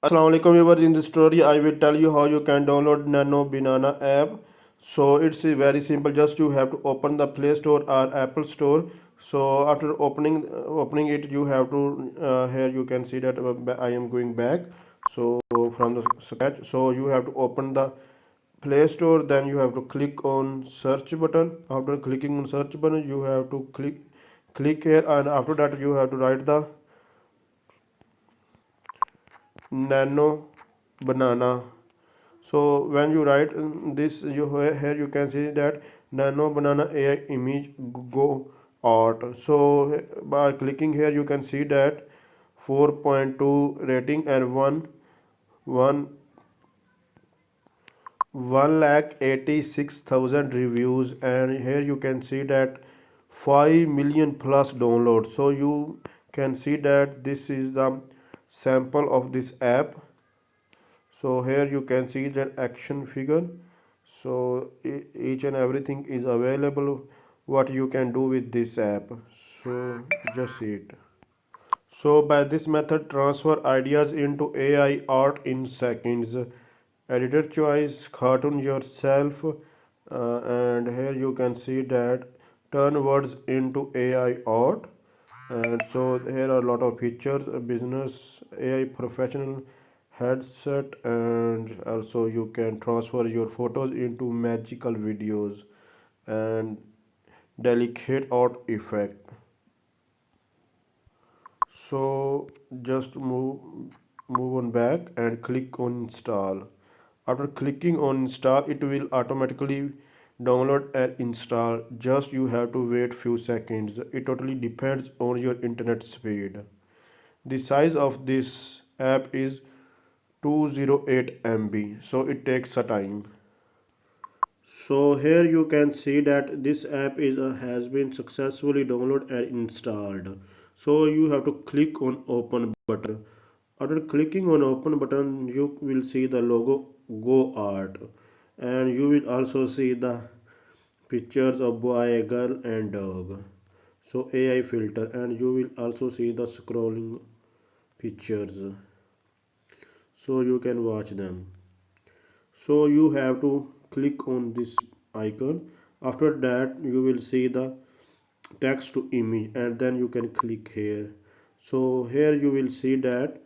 Assalamu alaikum viewers. In this story I will tell you how you can download Nano Banana app. So it's very simple. Just you have to open the Play Store or Apple Store. So after opening it, you have to here you can see that I am going back. So from the scratch. So you have to open the Play Store. Then you have to click on search button. After clicking on search button, you have to click here, and after that you have to write the Nano Banana. So when you write this, here you can see that Nano Banana AI image go art. So by clicking here, you can see that 4.2 rating and one 1,86,000 reviews, and here you can see that 5 million plus downloads. So you can see that this is the sample of this app. So here you can see the action figure. So each and everything is available what you can do with this app. So just see it. So by this method, transfer ideas into AI art in seconds. Editor choice, cartoon yourself, and here you can see that turn words into AI art. And so here are a lot of features: a business AI professional headset, and also you can transfer your photos into magical videos and delicate art effect. So just move on back and click on install. After clicking on install, it will automatically download and install. Just you have to wait few seconds. It totally depends on your internet speed. The size of this app is 208 MB, so it takes a time. So here you can see that this app has been successfully downloaded and installed. So you have to click on open button. After clicking on open button, you will see the logo Go Art, and you will also see the pictures of boy, girl, and dog. So AI filter, and you will also see the scrolling pictures, so you can watch them. So you have to click on this icon. After that you will see the text to image, and then you can click here. So here you will see that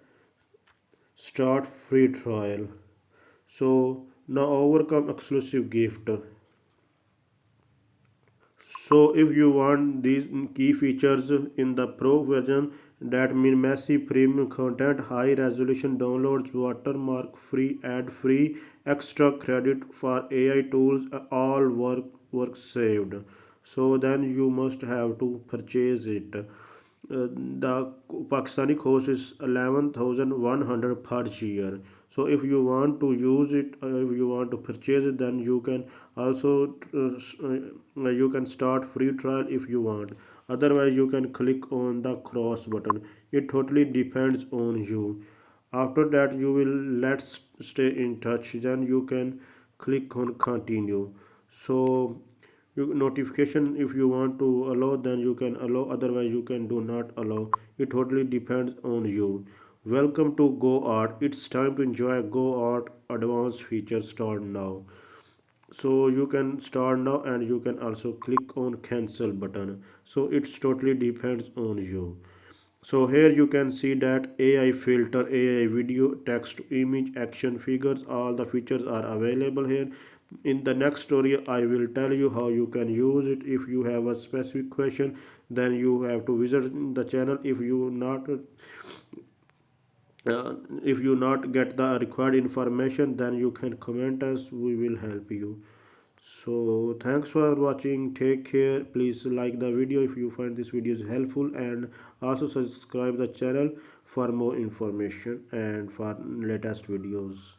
start free trial. So now overcome exclusive gift. So if you want these key features in the pro version, that mean massive premium content, high resolution downloads, watermark free, ad free, extra credit for AI tools, all work saved. So then you must have to purchase it. The Pakistani cost is 11,100 per year. So if you want to use it, if you want to purchase it, then you can also you can start free trial if you want. Otherwise, you can click on the cross button. It totally depends on you. After that, you will let's stay in touch. Then you can click on continue. So notification, if you want to allow, then you can allow, otherwise you can do not allow. It totally depends on you. Welcome to Go Art. It's time to enjoy Go Art. Advanced features start now. So you can start now, and you can also click on cancel button. So it's totally depends on you. So here you can see that AI filter, AI video, text to image, action figures, all the features are available here. In the next tutorial I will tell you how you can use it. If you have a specific question, then you have to visit the channel. If you not get the required information, then you can comment us, we will help you. So thanks for watching, take care. Please like the video if you find this video is helpful, and also subscribe the channel for more information and for latest videos.